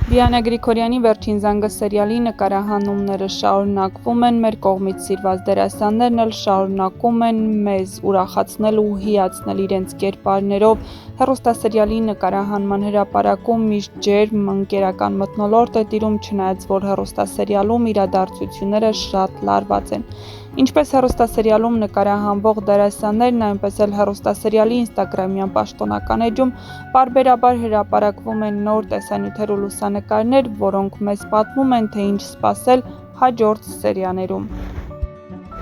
Դիանա Գրիգորյանի վերջին զանգը սերիալի նկարահանումները շարունակվում են, մեր կողմից սիրված դերասաններն էլ շարունակում են մեզ ուրախացնել ու հիացնել իրենց կերպարներով։ Հեռուստասերիալի նկարահանման հրապարակում միշտ ջերմ ընկերական մթնոլորտ է տիրում, չնայած որ հեռուստասերիալում իրադարձությունները շատ լարված են։ Ինչպես հեռուստասերիալում նկարահանվող դերասաններն, այնպես էլ հեռուստասերիալի ինստագրամյան պաշտոնական էջում պարբերաբար հրապարակվում են նոր տեսանյութեր ու լուսանկարներ, որոնք մեզ պատմում են, թե ինչ սպասել հաջորդ սերիաներում։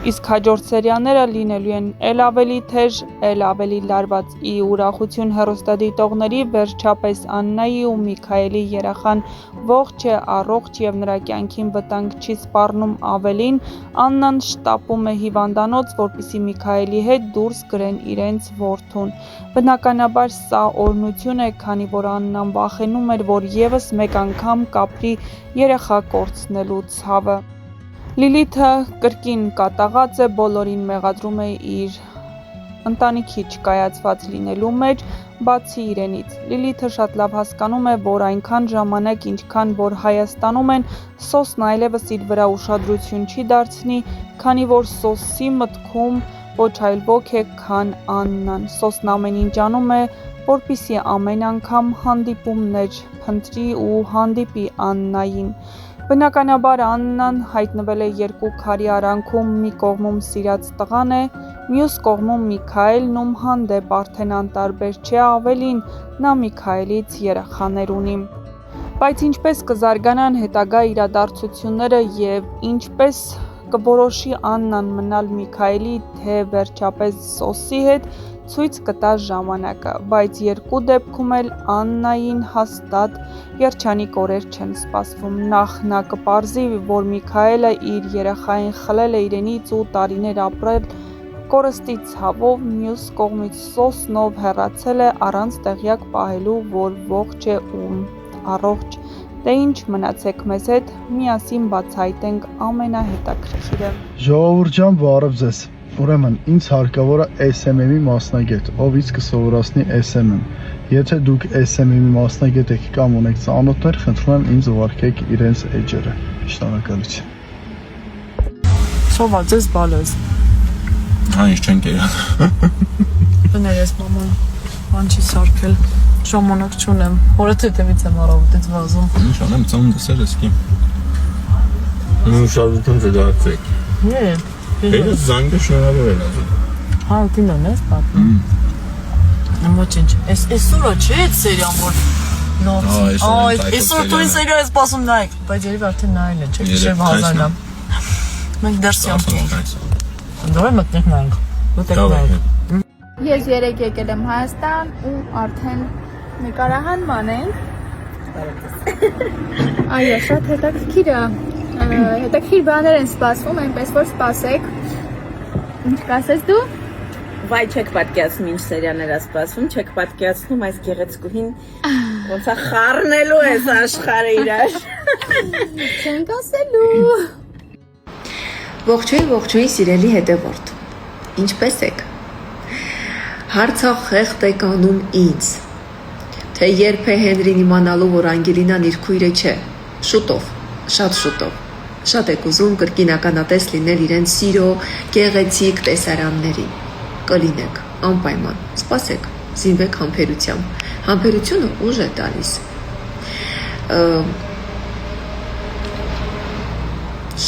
Իսկ հաջորդ սերիաները լինելու են էլ ավելի թեժ, էլ ավելի լարված։ Ի ուրախություն հեռուստադիտողների, վերջապես Աննայի ու Միքայելի երեխան ողջ է, առողջ և նրա կյանքին վտանգ չի սպառնում ավելին, Աննան շտապում է հիվանդանոց, որպեսզի Միքայելի հետ դուրս գրեն իրենց որդուն։ Բնականաբար սա օրհնություն է, քանի որ Աննան վախենում էր, որ ևս մեկ անգամ կապրի երեխա կորցնելու ցավը։ Լիլիթը կրկին կատաղած է, բոլորին մեղադրում է իր ընտանիքի չկայացված լինելու մեջ, բացի իրենից։ Լիլիթը շատ լավ հասկանում է, որ այնքան ժամանակ, ինչքան որ Հայաստանում են, Սոսն այլևս իր վրա ուշադրություն չի դարձնի, քանի որ Սոսի մտքում ոչ այլ ոք է, քան Աննան։ Սոսն ամեն ինչ անում է, որպեսզի ամեն անգամ հանդիպումներ փնտրի ու հանդիպի Աննային։ Բնականաբար Աննան հայտնվել է երկու քարի արանքում, մի կողմում սիրած տղան է, մյուս կողմում Միքայելն, ում հանդեպ արդեն անտարբեր չէ, ավելին, նա Միքայելից երեխաներ ունի։ Բայց ինչպես կզարգանան հետագա իրադարձությունները և ինչպես կորոշի Աննան մնալ Միքայելի, թե վերջապես Սոսի հետ, ցույց կտա ժամանակը, բայց երկու դեպքում էլ Աննային հաստատ երջանիկ օրեր չեն սպասվում։ Նախ նա կպարզի, որ Միքայելը իր երեխային խլել է իրենից ու տարիներ ապրել կորստի ցավով, մյուս կողմից Սոսն, ով հեռացել է առանց տեղյակ պահելու, որ ողջ է ու առողջ։ Դե ինչ, մնացեք մեզ հետ, միասին բացահայտենք ամենահետաքրքիրը։ Ժողովուրդ ջան, բարև ձեզ։ Ուրեմն ինձ հարկավոր է SMM-ի մասնագետ, ով ինձ կսովորացնի SMM։ Եթե դուք SMM-ի մասնագետ եք կամ ունեք ծանոթներ, խնդրում եմ ինձ ուղարկեք իրենց էջերը։ Շնորհակալություն։ Սովա ձեզ բալոզ։ Ինչ չենք եղել։ Բներես մաման, բան չի սարքել, ժամանակ չունեմ, հորդ հետևից եմ առավոտից վազում։ Ինչ անեմ, ծնունդս էր էսքի։ Ուշադրություն չդարձեք։ Ես զանգը շնորհավոր եմ ասում։ Հա, կինոն ես պատմում։ Ոչինչ, այսօր չէ այդ սերիան, որ նոր։ Այսօր դու սերիա ես սպասում նայեք, բայց երևի արդեն նայել է, չէ՞, շեմ հազարնա։ Մենք դեռ սիամք ենք։ Դեռ մտնենք նայենք։ Մտեք նայեք։ Ես երեք եկել եմ Հայաստան ու արդեն նկարահանման ենք։ Այո, շատ հետաքրքիր է։ Հետաքրքիր բաներ են սպասվում, այնպես որ սպասեք։ Ինչ կասես դու։ Վայ, չեք պատկերացնում ինչ սերիաներ է սպասվում, չեք պատկերացնում այս գեղեցկուհին ոնց է խառնելու այս աշխարհը իրար։ Չենք ասելու։ Ողջույն սիրելի հետևորդ։ Ինչպե՞ս եք։ Հարցախ խեղդ եք անում ինձ, թե երբ է Հենրին իմանալու, որ Անգելինան իր քույրը չէ։ Շուտով, շատ շուտով։ Շատ եք ուզում կրկին ականատես լինել իրեն սիրո գեղեցիկ տեսարանների։ Կլինեք, անպայման, սպասեք, զինվեք համբերությամբ։ Համբերությունը ուժ է տալիս։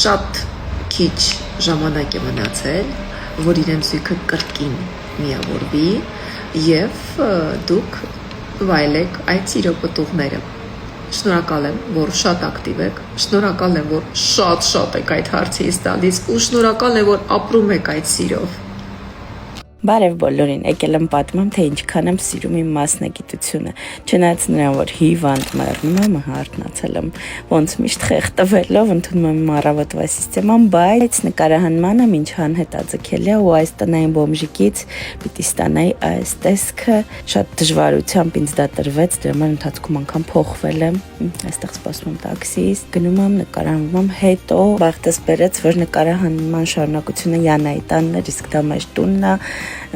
Շատ քիչ ժամանակ է մնացել, որ իրեն զույգը կրկին միավորվի և դուք վայելեք այդ սիրո պտուղները։ Շնորհակալ եմ, որ շատ ակտիվ եք, շնորհակալ եմ, որ շատ եք այդ հարցից տալիս ու շնորհակալ եմ, որ ապրում եք այդ սիրով։ Բարև բոլորին, եկել եմ պատմեմ, թե ինչքան եմ սիրում իմ մասնագիտությունը, չնայած նրան, որ հիվանդ մեռնում եմ, հարթնացել եմ, ոնց միշտ խեղդվելով ընդունում եմ առավոտվա սիստեման, բայց նկարահանմանը ինչ անհետաձգել է ու այս տնային բոմժիկից պիտի ստանայի այս տեսքը, շատ դժվարությամբ ինձ դա տրվեց, դրա համար ընթացքում անգամ փոխվել եմ, այստեղ սպասում եմ տաքսիս, գնում եմ, նկարահանվում եմ, հետո բախտս բերեց, որ նկարահանման շարունակությունը Յանայի տանն էր, իսկ դա մեր տունն է,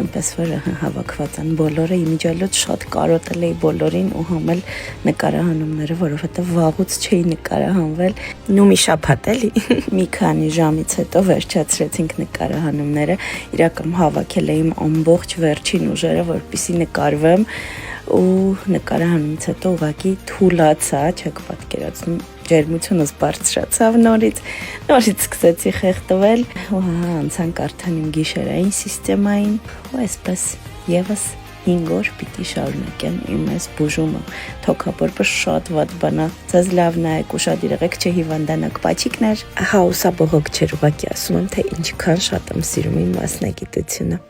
այնպես որ հավաքված են բոլորը, իմիջիալոց շատ կարոտել էի բոլորին ու համել նկարահանումները, որովհետև վաղուց չէի նկարահանվել, նու մի շաբաթ էլի, մի քանի ժամից հետո վերջացրեցինք նկարահանումները, իրական հավաքել էի ամբողջ վերջին ուժերը, որպեսզի նկարվեմ ու նկարահանումից հետո ուղղակի թուլացա, չեք պատկերացնում, ջերմությունս բարձրացավ նորից սկսեցի խեղդվել ու անցանք արդեն իմ գիշերային սիստեմային ու այսպես եւս 5 օր պիտի շարունակեմ իմ այս բուժումը թոքաբորբը շատ վատ բան է ձեզ լավ նայեք ուշադիր եղեք չհիվանդանաք պաչիկներ հաուսա բողոք չեր ուղղակի ասում եմ թե ինչքան շատ եմ սիրում իմ մասնագիտությունը